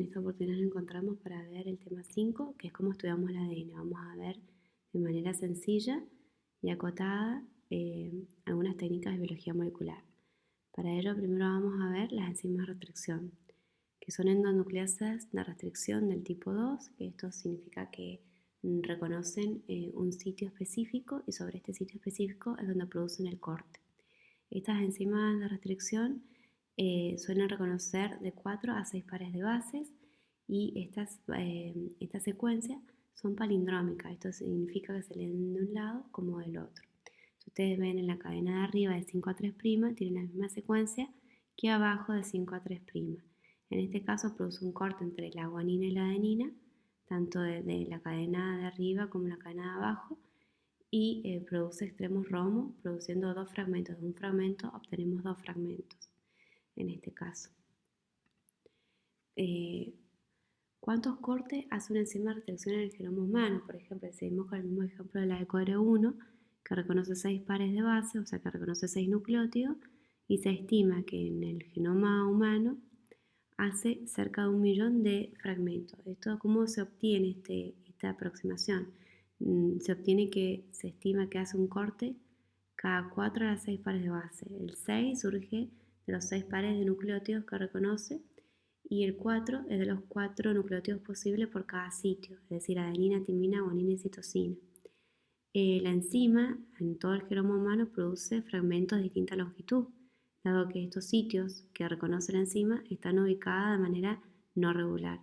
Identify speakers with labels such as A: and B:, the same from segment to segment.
A: esta oportunidad nos encontramos para ver el tema 5, que es cómo estudiamos el ADN. Vamos a ver de manera sencilla y acotada algunas técnicas de biología molecular. Para ello, primero vamos a ver las enzimas de restricción, que son endonucleasas de restricción del tipo 2, que esto significa que reconocen un sitio específico y sobre este sitio específico es donde producen el corte. Estas enzimas de restricción suelen reconocer de 4 a 6 pares de bases y estas secuencias son palindrómicas. Esto significa que se leen de un lado como del otro. Si ustedes ven en la cadena de arriba de 5 a 3', tienen la misma secuencia que abajo de 5 a 3'. En este caso produce un corte entre la guanina y la adenina, tanto de la cadena de arriba como la cadena de abajo, y produce extremos ROMO, produciendo dos fragmentos. De un fragmento obtenemos dos fragmentos, en este caso. ¿Cuántos cortes hace una enzima de restricción en el genoma humano? Por ejemplo, seguimos con el mismo ejemplo de la de CORE1, que reconoce 6 pares de base, o sea que reconoce 6 nucleótidos, y se estima que en el genoma humano hace cerca de 1 millón de fragmentos. ¿Esto cómo se obtiene esta aproximación? Se obtiene que se estima que hace un corte cada 4 a las 6 pares de base. El 6 surge de los 6 pares de nucleótidos que reconoce y el 4 es de los 4 nucleótidos posibles por cada sitio, es decir, adenina, timina, guanina y citosina. La enzima en todo el genoma humano produce fragmentos de distinta longitud, dado que estos sitios que reconoce la enzima están ubicados de manera no regular.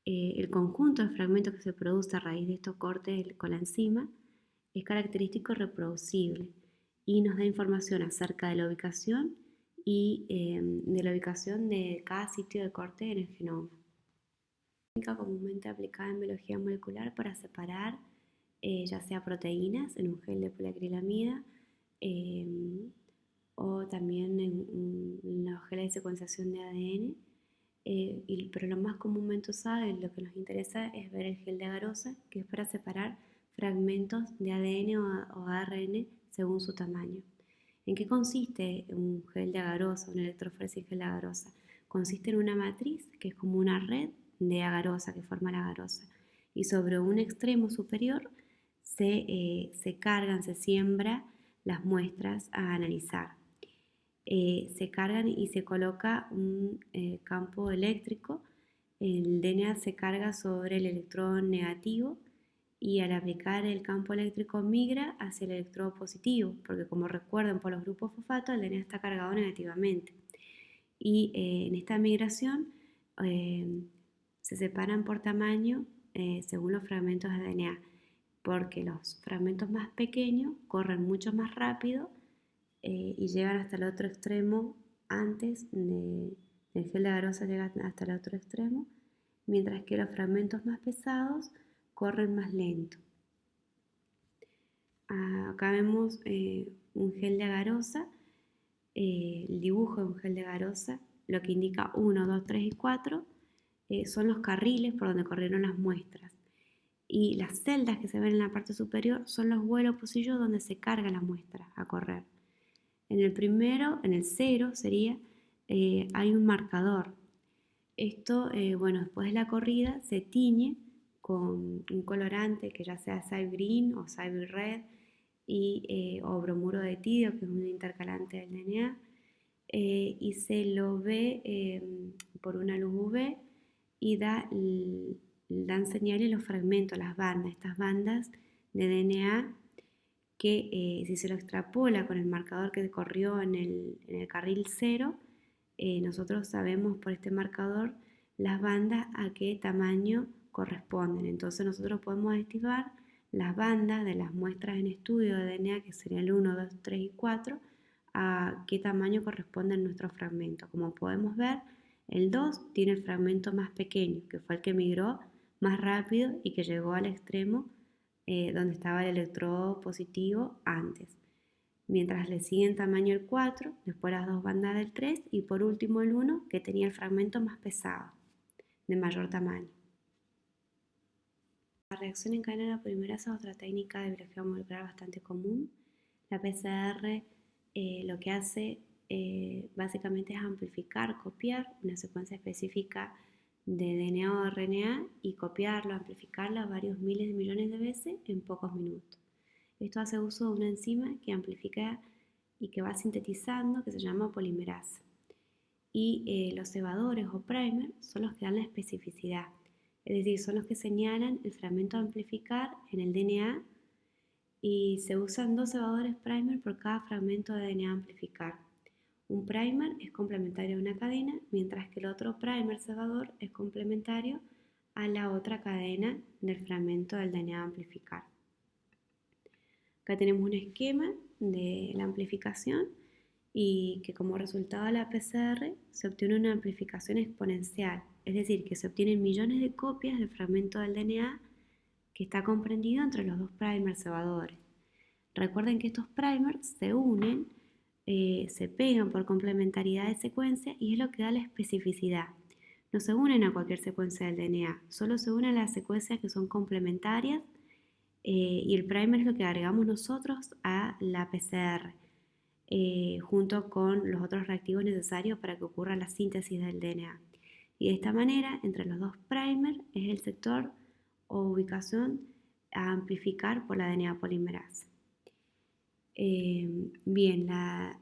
A: El conjunto de fragmentos que se produce a raíz de estos cortes con la enzima es característico y reproducible y nos da información acerca de la ubicación y de la ubicación de cada sitio de corte en el genoma. Técnica comúnmente aplicada en biología molecular para separar ya sea proteínas en un gel de poliacrilamida o también en los geles de secuenciación de ADN. Pero lo más comúnmente usado y lo que nos interesa es ver el gel de agarosa, que es para separar fragmentos de ADN o ARN según su tamaño. ¿En qué consiste un gel de agarosa, un electroforesis gel de agarosa? Consiste en una matriz que es como una red de agarosa que forma la agarosa, y sobre un extremo superior se cargan, se siembra las muestras a analizar. Se cargan y se coloca un campo eléctrico. El DNA se carga sobre el electrón negativo y al aplicar el campo eléctrico migra hacia el electrodo positivo, porque como recuerdan por los grupos fosfato, el DNA está cargado negativamente. Y en esta migración se separan por tamaño según los fragmentos de DNA, porque los fragmentos más pequeños corren mucho más rápido y llegan hasta el otro extremo antes del gel de agarosa, llegan hasta el otro extremo, mientras que los fragmentos más pesados corren más lento. Acá vemos un gel de agarosa, el dibujo de un gel de agarosa, lo que indica 1, 2, 3 y 4 son los carriles por donde corrieron las muestras. Y las celdas que se ven en la parte superior son los vuelos pocillos donde se carga la muestra a correr. En el primero, en el 0 sería, hay un marcador. Esto, después de la corrida se tiñe con un colorante que ya sea Cybe Green o Cybe Red o bromuro de tidio, que es un intercalante del DNA, y se lo ve por una luz UV y dan señales los fragmentos, las bandas, estas bandas de DNA que si se lo extrapola con el marcador que corrió en el carril 0, nosotros sabemos por este marcador las bandas a qué tamaño corresponden. Entonces nosotros podemos estimar las bandas de las muestras en estudio de DNA, que serían el 1, 2, 3 y 4, a qué tamaño corresponden nuestros fragmentos. Como podemos ver, el 2 tiene el fragmento más pequeño, que fue el que migró más rápido y que llegó al extremo donde estaba el electrodo positivo antes. Mientras le sigue en tamaño el 4, después las dos bandas del 3 y por último el 1, que tenía el fragmento más pesado, de mayor tamaño. La reacción en cadena de polimerasa es otra técnica de biología molecular bastante común. La PCR lo que hace básicamente es amplificar, copiar una secuencia específica de DNA o RNA y copiarlo, amplificarlo varios miles de millones de veces en pocos minutos. Esto hace uso de una enzima que amplifica y que va sintetizando, que se llama polimerasa. Y los cebadores o primers son los que dan la especificidad, es decir, son los que señalan el fragmento a amplificar en el DNA y se usan 2 cebadores primer por cada fragmento de DNA a amplificar. Un primer es complementario a una cadena, mientras que el otro primer cebador es complementario a la otra cadena del fragmento del DNA a amplificar. Acá tenemos un esquema de la amplificación y que como resultado de la PCR se obtiene una amplificación exponencial, es decir, que se obtienen millones de copias del fragmento del DNA que está comprendido entre los 2 primers cebadores. Recuerden que estos primers se unen, se pegan por complementariedad de secuencia y es lo que da la especificidad. No se unen a cualquier secuencia del DNA, solo se unen a las secuencias que son complementarias y el primer es lo que agregamos nosotros a la PCR. Junto con los otros reactivos necesarios para que ocurra la síntesis del DNA. Y de esta manera, entre los 2 primers es el sector o ubicación a amplificar por la DNA polimerasa. Bien, la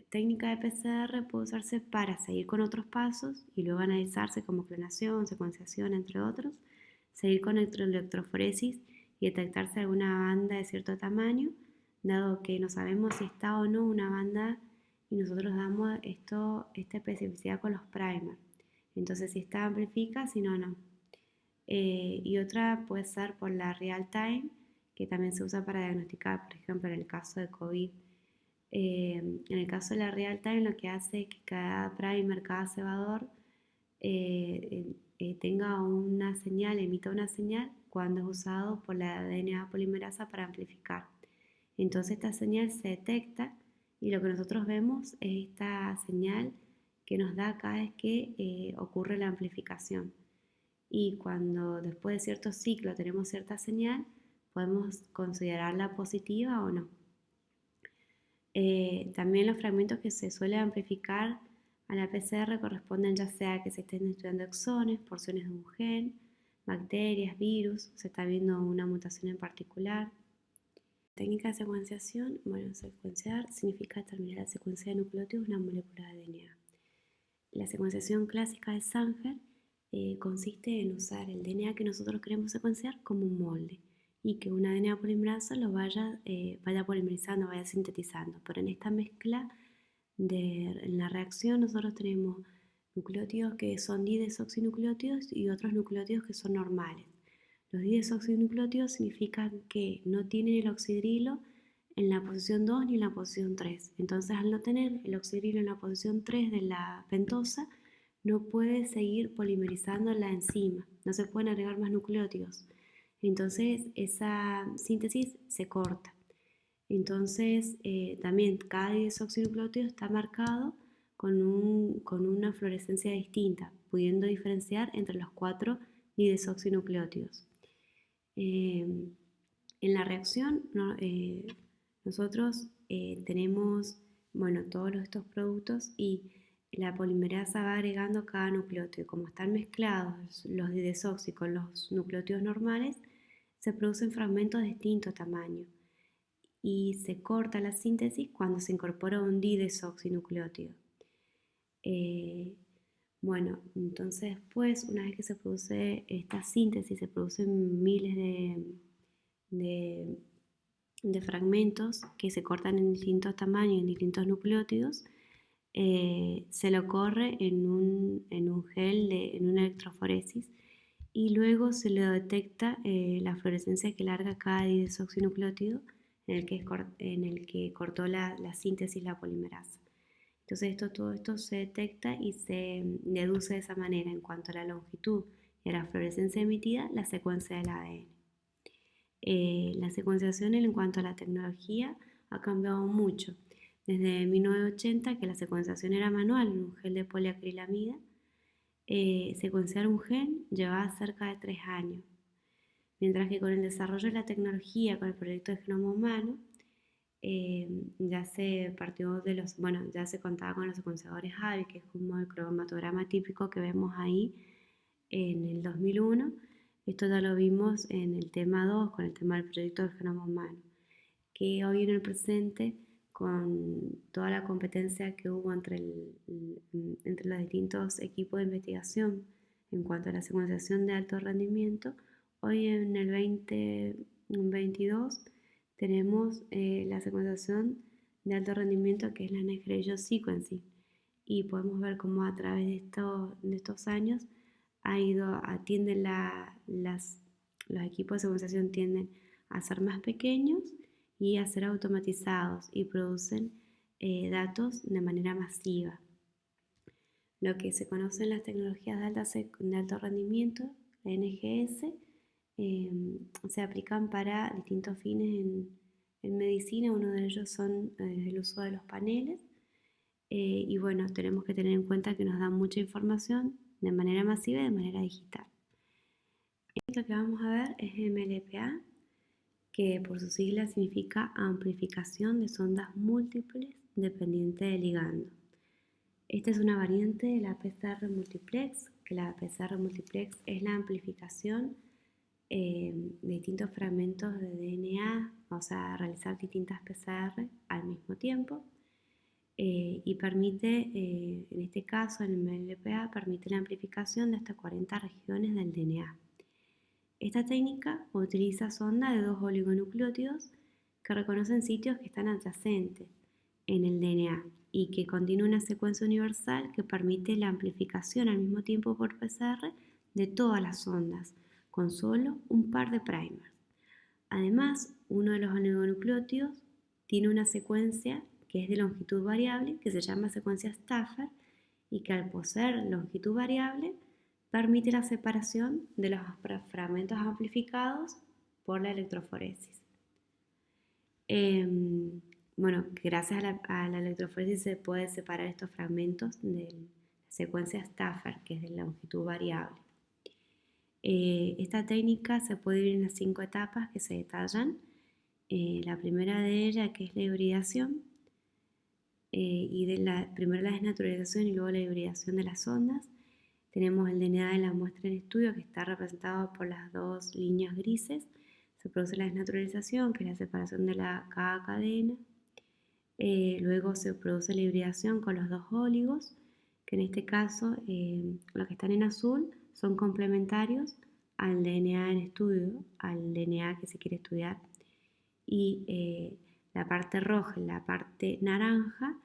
A: técnica de PCR puede usarse para seguir con otros pasos y luego analizarse como clonación, secuenciación, entre otros, seguir con electroforesis y detectarse alguna banda de cierto tamaño, dado que no sabemos si está o no una banda y nosotros damos esta especificidad con los primers. Entonces, si está, amplifica, si no, no. Y otra puede ser por la real time, que también se usa para diagnosticar, por ejemplo, en el caso de COVID. En el caso de la real time, lo que hace es que cada primer, cada cebador tenga una señal, emita una señal cuando es usado por la DNA polimerasa para amplificar. Entonces esta señal se detecta y lo que nosotros vemos es esta señal que nos da cada vez que ocurre la amplificación. Y cuando después de cierto ciclo tenemos cierta señal, podemos considerarla positiva o no. También los fragmentos que se suelen amplificar a la PCR corresponden ya sea que se estén estudiando exones, porciones de un gen, bacterias, virus, se está viendo una mutación en particular. Técnica de secuenciación, bueno, secuenciar significa determinar la secuencia de nucleótidos de una molécula de DNA. La secuenciación clásica de Sanger consiste en usar el DNA que nosotros queremos secuenciar como un molde y que una DNA polimerasa lo vaya polimerizando, vaya sintetizando. Pero en esta mezcla, en la reacción, nosotros tenemos nucleótidos que son didesoxinucleótidos y otros nucleótidos que son normales. Los didesoxinucleótidos significan que no tienen el oxidrilo en la posición 2 ni en la posición 3. Entonces, al no tener el oxidrilo en la posición 3 de la pentosa, no puede seguir polimerizando la enzima, no se pueden agregar más nucleótidos. Entonces, esa síntesis se corta. Entonces, también cada didesoxinucleótido está marcado con una fluorescencia distinta, pudiendo diferenciar entre los 4 didesoxinucleótidos. En la reacción, ¿no? Nosotros tenemos, bueno, todos estos productos y la polimerasa va agregando cada nucleótido. Como están mezclados los didesoxi con los nucleótidos normales, se producen fragmentos de distinto tamaño y se corta la síntesis cuando se incorpora un didesoxinucleótido. Bueno, entonces después, una vez que se produce esta síntesis, se producen miles de fragmentos que se cortan en distintos tamaños, en distintos nucleótidos, se lo corre en un gel, en una electroforesis, y luego se le detecta la fluorescencia que larga cada didesoxinucleótido en el que cortó la síntesis la polimerasa. Entonces todo esto se detecta y se deduce de esa manera en cuanto a la longitud y a la fluorescencia emitida, la secuencia del ADN. La secuenciación en cuanto a la tecnología ha cambiado mucho. Desde 1980, que la secuenciación era manual en un gel de poliacrilamida, secuenciar un gen llevaba cerca de 3 años. Mientras que con el desarrollo de la tecnología, con el proyecto de genoma humano, ya se contaba con los secuenciadores HAVI, que es como el cromatograma típico que vemos ahí en el 2001. Esto ya lo vimos en el tema 2 con el tema del proyecto del genoma humano, que hoy en el presente, con toda la competencia que hubo entre los distintos equipos de investigación en cuanto a la secuenciación de alto rendimiento, hoy en el 2022 tenemos la secuenciación de alto rendimiento, que es la Next Generation Sequencing, y podemos ver cómo a través de estos años los equipos de secuenciación tienden a ser más pequeños y a ser automatizados, y producen datos de manera masiva. Lo que se conoce en las tecnologías de alto rendimiento, la NGS, se aplican para distintos fines en medicina. Uno de ellos son el uso de los paneles. Y bueno, tenemos que tener en cuenta que nos dan mucha información de manera masiva y de manera digital. Esto que vamos a ver es MLPA, que por sus siglas significa amplificación de sondas múltiples dependiente del ligando. Esta es una variante de la PCR multiplex, que la PCR multiplex es la amplificación de distintos fragmentos de DNA, o sea, realizar distintas PCR al mismo tiempo. Y permite, en este caso, el MLPA permite la amplificación de hasta 40 regiones del DNA. Esta técnica utiliza sondas de 2 oligonucleótidos que reconocen sitios que están adyacentes en el DNA y que contiene una secuencia universal que permite la amplificación al mismo tiempo por PCR de todas las sondas, con solo un par de primers. Además, uno de los oligonucleótidos tiene una secuencia que es de longitud variable, que se llama secuencia Stafford, y que al poseer longitud variable permite la separación de los fragmentos amplificados por la electroforesis. Bueno, gracias a la electroforesis se puede separar estos fragmentos de la secuencia Stafford, que es de longitud variable. Esta técnica se puede dividir en las 5 etapas que se detallan. La primera de ellas, que es la hibridación, primero la desnaturalización y luego la hibridación de las ondas. Tenemos el DNA de la muestra en estudio, que está representado por las 2 líneas grises. Se produce la desnaturalización, que es la separación de cada cadena. Luego se produce la hibridación con los 2 óligos, que en este caso los que están en azul son complementarios al DNA en estudio, al DNA que se quiere estudiar. Y la parte roja y la parte naranja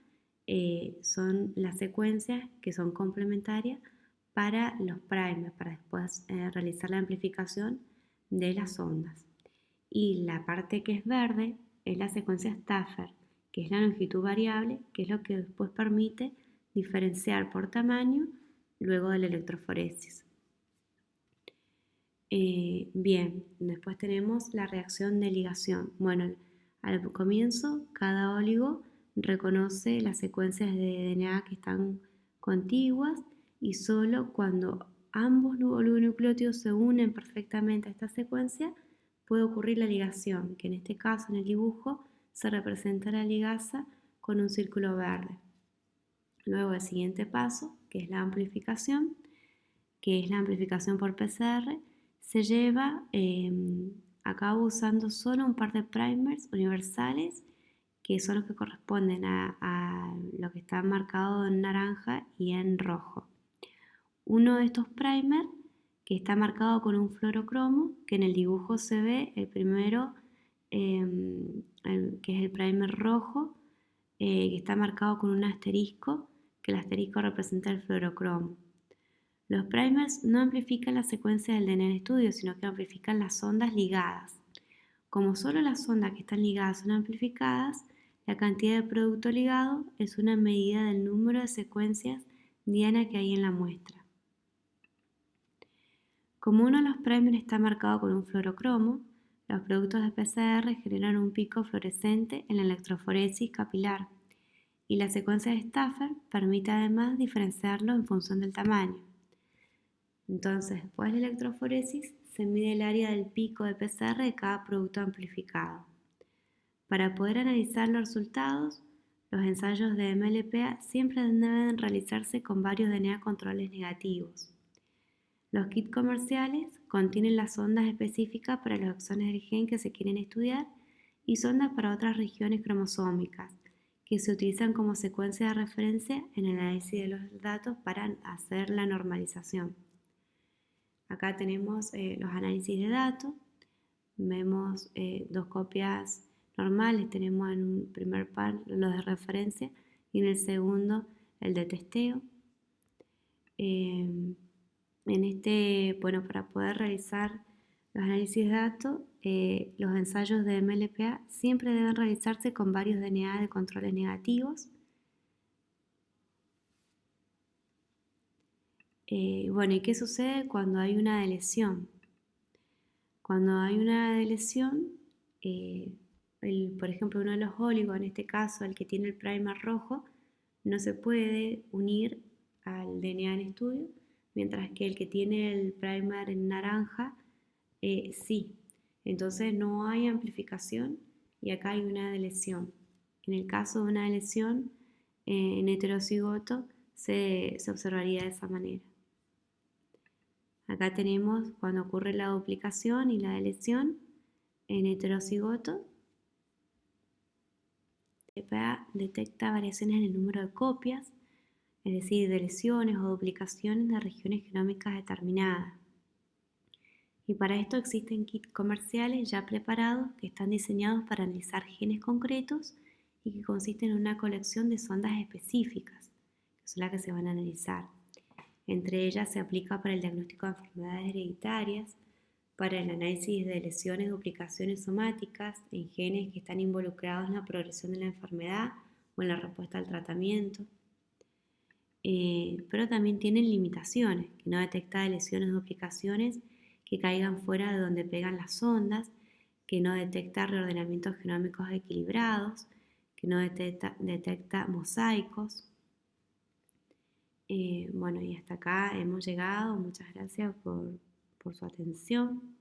A: son las secuencias que son complementarias para los primers, para después realizar la amplificación de las ondas. Y la parte que es verde es la secuencia Stafford, que es la longitud variable, que es lo que después permite diferenciar por tamaño luego de la electroforesis. Bien, después tenemos la reacción de ligación. Bueno, al comienzo cada óligo reconoce las secuencias de DNA que están contiguas, y solo cuando ambos oligonucleótidos se unen perfectamente a esta secuencia puede ocurrir la ligación, que en este caso en el dibujo se representa la ligasa con un círculo verde. Luego el siguiente paso, que es la amplificación, por PCR, se lleva a cabo usando solo un par de primers universales, que son los que corresponden a lo que está marcado en naranja y en rojo. Uno de estos primers, que está marcado con un fluorocromo, que en el dibujo se ve el primero, que es el primer rojo, que está marcado con un asterisco, que el asterisco representa el fluorocromo. Los primers no amplifican la secuencia del DNA en estudio, sino que amplifican las ondas ligadas. Como solo las ondas que están ligadas son amplificadas, la cantidad de producto ligado es una medida del número de secuencias diana que hay en la muestra. Como uno de los primers está marcado con un fluorocromo, los productos de PCR generan un pico fluorescente en la electroforesis capilar, y la secuencia de Stafford permite además diferenciarlo en función del tamaño. Entonces, después de la electroforesis, se mide el área del pico de PCR de cada producto amplificado. Para poder analizar los resultados, los ensayos de MLPA siempre deben realizarse con varios DNA controles negativos. Los kits comerciales contienen las sondas específicas para los exones del gen que se quieren estudiar y sondas para otras regiones cromosómicas que se utilizan como secuencia de referencia en el análisis de los datos para hacer la normalización. Acá tenemos los análisis de datos, vemos dos copias normales, tenemos en un primer par los de referencia y en el segundo el de testeo. Para poder realizar los análisis de datos, los ensayos de MLPA siempre deben realizarse con varios DNA de controles negativos. ¿Y qué sucede cuando hay una deleción? Cuando hay una deleción, por ejemplo, uno de los oligos, en este caso el que tiene el primer rojo, no se puede unir al DNA en estudio, mientras que el que tiene el primer en naranja, sí. Entonces no hay amplificación y acá hay una deleción. En el caso de una deleción en heterocigoto se observaría de esa manera. Acá tenemos cuando ocurre la duplicación y la deleción en heterocigoto. MLPA detecta variaciones en el número de copias, es decir, deleciones o duplicaciones de regiones genómicas determinadas. Y para esto existen kits comerciales ya preparados que están diseñados para analizar genes concretos y que consisten en una colección de sondas específicas, que son las que se van a analizar. Entre ellas se aplica para el diagnóstico de enfermedades hereditarias, para el análisis de lesiones, duplicaciones somáticas en genes que están involucrados en la progresión de la enfermedad o en la respuesta al tratamiento. Pero también tienen limitaciones, que no detecta lesiones o duplicaciones que caigan fuera de donde pegan las ondas, que no detecta reordenamientos genómicos equilibrados, que no detecta mosaicos. Y hasta acá hemos llegado. Muchas gracias por su atención.